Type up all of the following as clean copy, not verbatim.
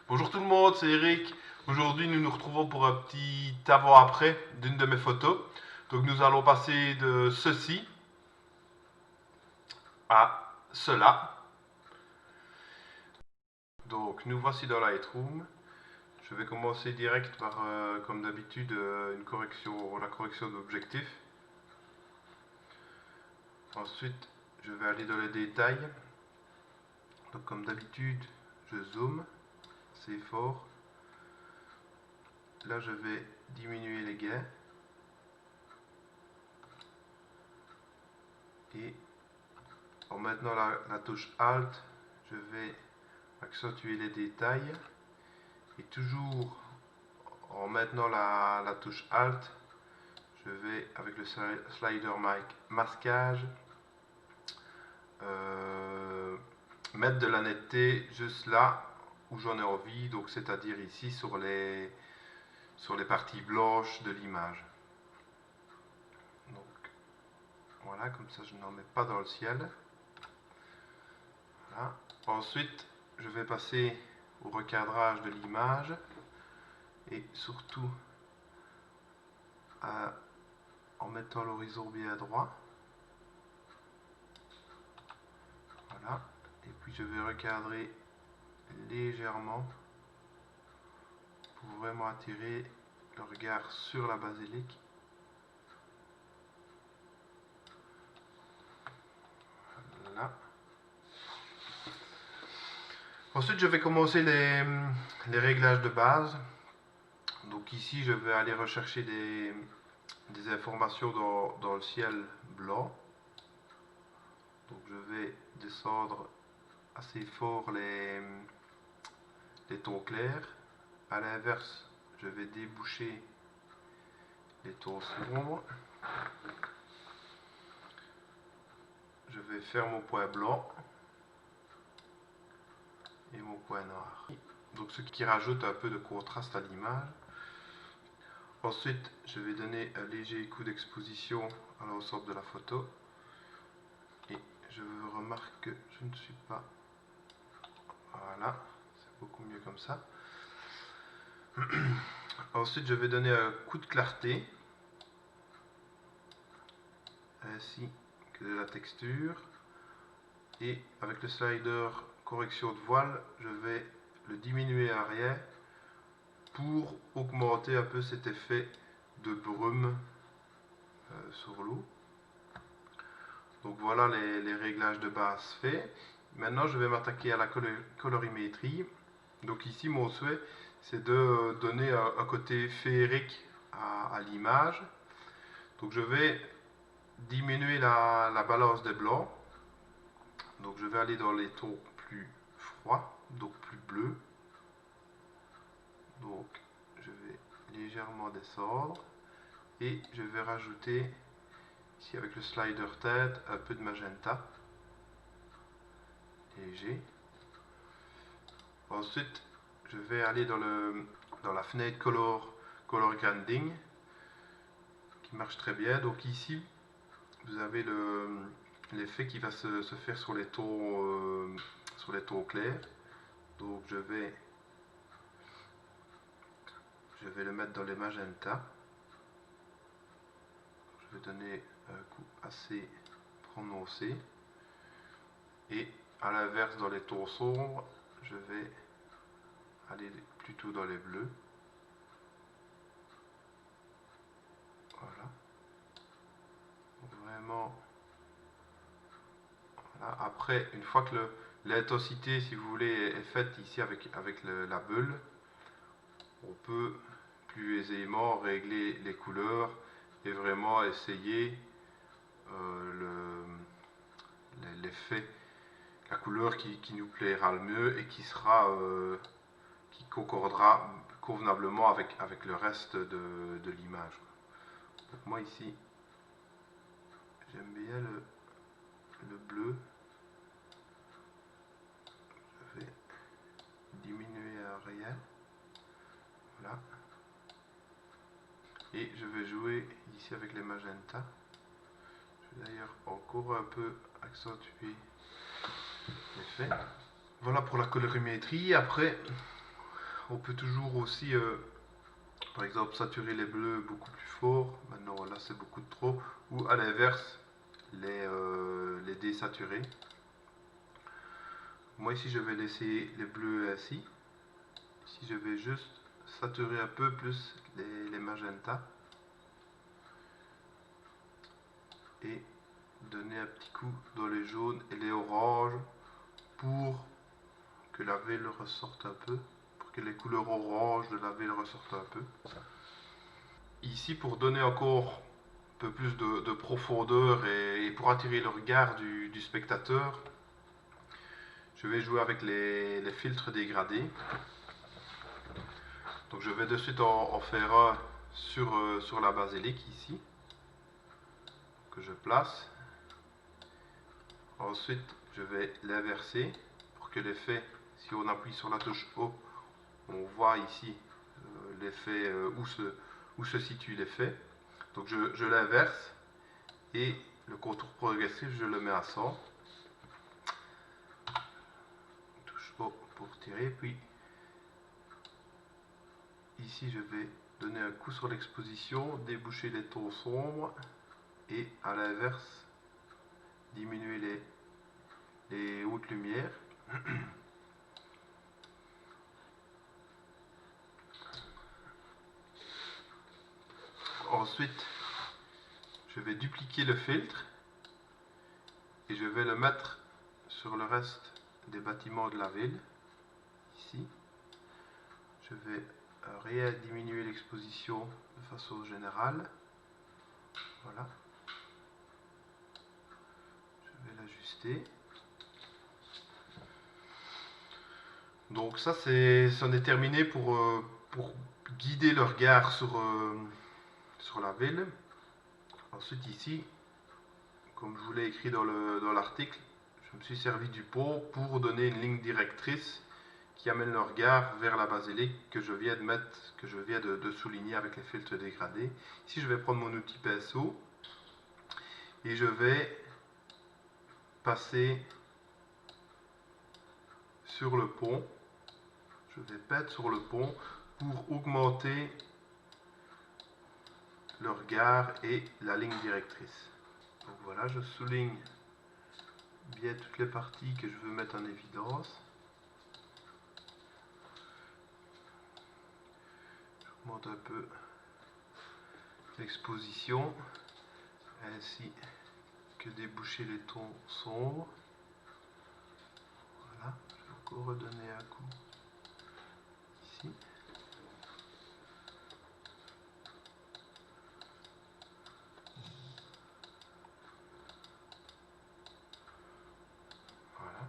Bonjour tout le monde, c'est Eric. Aujourd'hui, nous nous retrouvons pour un petit avant-après d'une de mes photos. Donc, nous allons passer de ceci à cela. Donc, nous voici dans Lightroom. Je vais commencer direct par, comme d'habitude, la correction d'objectif. Ensuite, je vais aller dans les détails. Donc, comme d'habitude, je zoome assez fort. Là, je vais diminuer les gains. Et en maintenant la touche Alt, je vais accentuer les détails. Et toujours en maintenant la touche Alt, je vais avec le slider masquage mettre de la netteté juste là où j'en ai envie, donc c'est-à-dire ici sur les parties blanches de l'image. Donc voilà, comme ça je n'en mets pas dans le ciel. Voilà. Ensuite, je vais passer au recadrage de l'image et surtout en mettant l'horizon bien droit. Voilà. Et puis je vais recadrer légèrement pour vraiment attirer le regard sur la basilique. Voilà. Ensuite, je vais commencer les réglages de base. Donc ici, je vais aller rechercher des informations dans le ciel blanc. Donc je vais descendre assez fort les tons clairs. À l'inverse, je vais déboucher les tons sombres. Je vais faire mon point blanc et mon point noir. Donc ce qui rajoute un peu de contraste à l'image. Ensuite, je vais donner un léger coup d'exposition à l'ensemble de la photo. Et je remarque que je ne suis pas... Voilà, c'est beaucoup mieux comme ça. Ensuite, je vais donner un coup de clarté, ainsi que de la texture. Et avec le slider correction de voile, je vais le diminuer à rien pour augmenter un peu cet effet de brume sur l'eau. Donc voilà les réglages de base faits. Maintenant, je vais m'attaquer à la colorimétrie. Donc ici, mon souhait, c'est de donner un côté féerique à l'image. Donc je vais diminuer la balance des blancs. Donc je vais aller dans les tons plus froids, donc plus bleus. Donc je vais légèrement descendre et je vais rajouter ici avec le slider tête un peu de magenta léger. Ensuite, je vais aller dans la fenêtre color grading qui marche très bien. Donc ici, vous avez l'effet qui va se faire sur les tons clairs. Donc je vais le mettre dans les magenta. Je vais donner un coup assez prononcé. Et à l'inverse, dans les tons sombres, je vais aller plutôt dans les bleus. Voilà. Vraiment. Voilà. Après, une fois que l'intensité, si vous voulez, est faite ici avec la bulle, on peut plus aisément régler les couleurs et vraiment essayer l'effet, la couleur qui nous plaira le mieux et qui concordera convenablement avec le reste de l'image. Donc moi ici, j'aime bien le bleu. Je vais diminuer à rien. Voilà. Et je vais jouer ici avec les magenta. Je vais d'ailleurs encore un peu accentuer l'effet. Voilà pour la colorimétrie. Après, on peut toujours aussi, par exemple, saturer les bleus beaucoup plus fort. Maintenant, là, c'est beaucoup trop. Ou à l'inverse, les désaturer. Moi, ici, je vais laisser les bleus ainsi. Ici, je vais juste saturer un peu plus les magentas. Et donner un petit coup dans les jaunes et les oranges pour que la ville ressorte un peu, pour que les couleurs orange de la ville ressortent un peu. Ici, pour donner encore un peu plus de profondeur et pour attirer le regard du spectateur, je vais jouer avec les filtres dégradés. Donc je vais de suite en faire un sur la basilique ici, que je place. Ensuite, je vais l'inverser pour que l'effet, si on appuie sur la touche O, on voit ici l'effet, où se situe l'effet. Donc je l'inverse et le contour progressif, je le mets à 100. Touche O pour tirer, puis ici je vais donner un coup sur l'exposition, déboucher les tons sombres et à l'inverse diminuer les hautes lumières. Ensuite, je vais dupliquer le filtre et je vais le mettre sur le reste des bâtiments de la ville. Ici, je vais diminuer l'exposition de façon générale. Voilà. Je vais l'ajuster. Donc ça, c'en est terminé pour guider le regard sur la ville. Ensuite ici, comme je vous l'ai écrit dans l'article, je me suis servi du pot pour donner une ligne directrice qui amène le regard vers la basilique que je viens de mettre, que je viens de souligner avec les filtres dégradés. Ici, je vais prendre mon outil pinceau et je vais passer sur le pont. Je vais peindre sur le pont pour augmenter le regard et la ligne directrice. Donc voilà, je souligne bien toutes les parties que je veux mettre en évidence. J'augmente un peu l'exposition, ainsi que déboucher les tons sombres. Voilà, je vais encore redonner un coup ici. Voilà.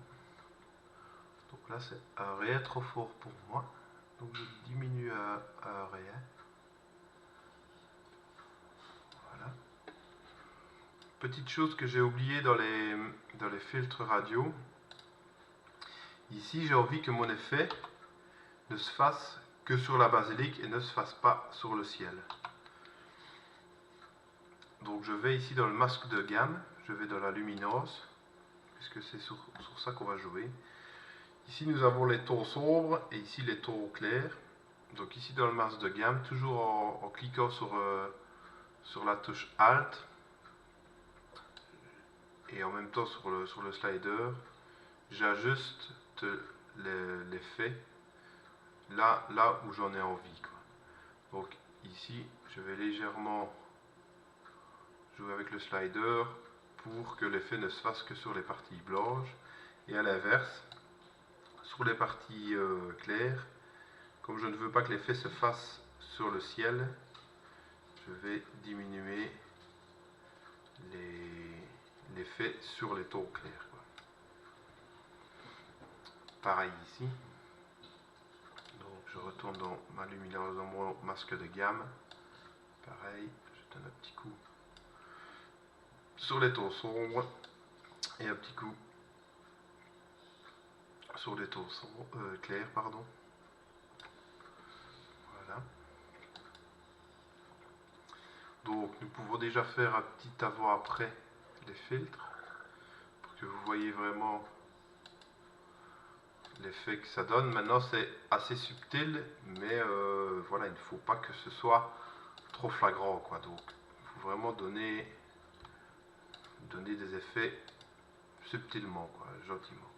Donc là, c'est un rien trop fort pour moi. Donc je diminue à rien. Voilà. Petite chose que j'ai oublié dans les filtres radio. Ici, j'ai envie que mon effet ne se fasse que sur la basilique et ne se fasse pas sur le ciel. Donc je vais ici dans le masque de gamme, je vais dans la luminance, puisque c'est sur ça qu'on va jouer. Ici nous avons les tons sombres et ici les tons clairs. Donc ici dans le masque de gamme, toujours en cliquant sur la touche Alt et en même temps sur le slider, j'ajuste l'effet là où j'en ai envie, quoi. Donc ici je vais légèrement jouer avec le slider pour que l'effet ne se fasse que sur les parties blanches et à l'inverse sur les parties claires. Comme je ne veux pas que l'effet se fasse sur le ciel, je vais diminuer l'effet sur les tons clairs, quoi. Pareil ici. Donc je retourne dans ma luminosité, dans mon masque de gamme. Pareil, je donne un petit coup sur les tons sombres et un petit coup sur les tons clairs, pardon. Voilà. Donc nous pouvons déjà faire un petit avant-après des filtres pour que vous voyez vraiment l'effet que ça donne. Maintenant c'est assez subtil, mais voilà, il ne faut pas que ce soit trop flagrant, quoi. Donc il faut vraiment donner des effets subtilement, quoi, gentiment.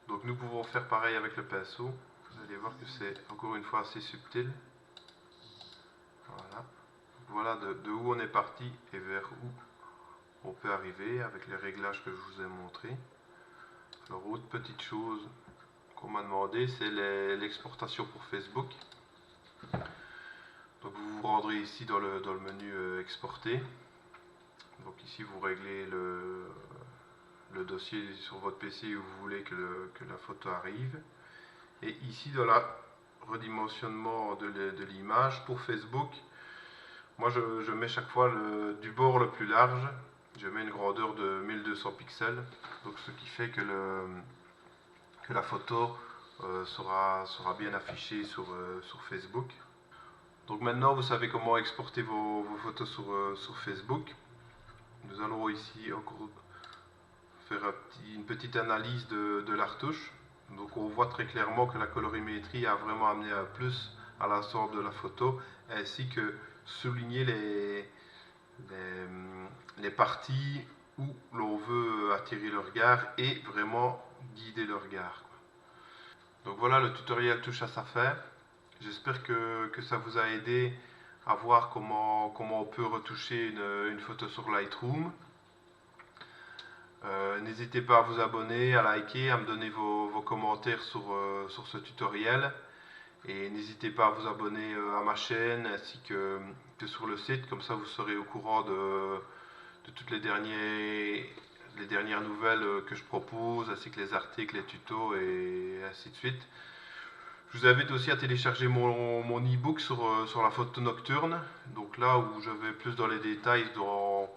Donc nous pouvons faire pareil avec le pinceau. Vous allez voir que c'est encore une fois assez subtil. Voilà, voilà de où on est parti et vers où on peut arriver avec les réglages que je vous ai montrés. Alors autre petite chose qu'on m'a demandé, c'est l'exportation pour Facebook. Donc vous vous rendrez ici dans le menu exporter. Donc ici vous réglez le dossier sur votre PC où vous voulez que la photo arrive. Et ici dans la redimensionnement de l'image pour Facebook, moi je mets chaque fois du bord le plus large, je mets une grandeur de 1200 pixels, donc ce qui fait que la photo sera bien affichée sur Facebook. Donc maintenant vous savez comment exporter vos photos sur Facebook. Nous allons ici encore faire une petite analyse de la retouche. Donc on voit très clairement que la colorimétrie a vraiment amené un plus à l'ensemble de la photo, ainsi que souligner les parties où l'on veut attirer le regard et vraiment guider le regard. Donc voilà, le tutoriel touche à sa fin. J'espère que ça vous a aidé à voir comment on peut retoucher une photo sur Lightroom. N'hésitez pas à vous abonner, à liker, à me donner vos commentaires sur ce tutoriel. Et n'hésitez pas à vous abonner à ma chaîne ainsi que sur le site, comme ça vous serez au courant de toutes les dernières nouvelles que je propose, ainsi que les articles, les tutos et ainsi de suite. Je vous invite aussi à télécharger mon e-book sur la photo nocturne. Donc là où je vais plus dans les détails, dans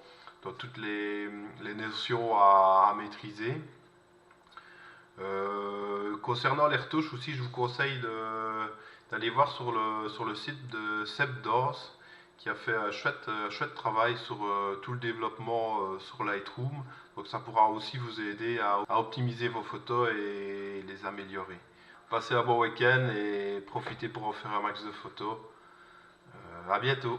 toutes les notions à maîtriser. Concernant les retouches aussi, je vous conseille d'aller voir sur le site de Seb Dors, qui a fait un chouette travail sur tout le développement sur Lightroom. Donc ça pourra aussi vous aider à optimiser vos photos et les améliorer. Passez un bon week-end et profitez pour en faire un max de photos. À bientôt!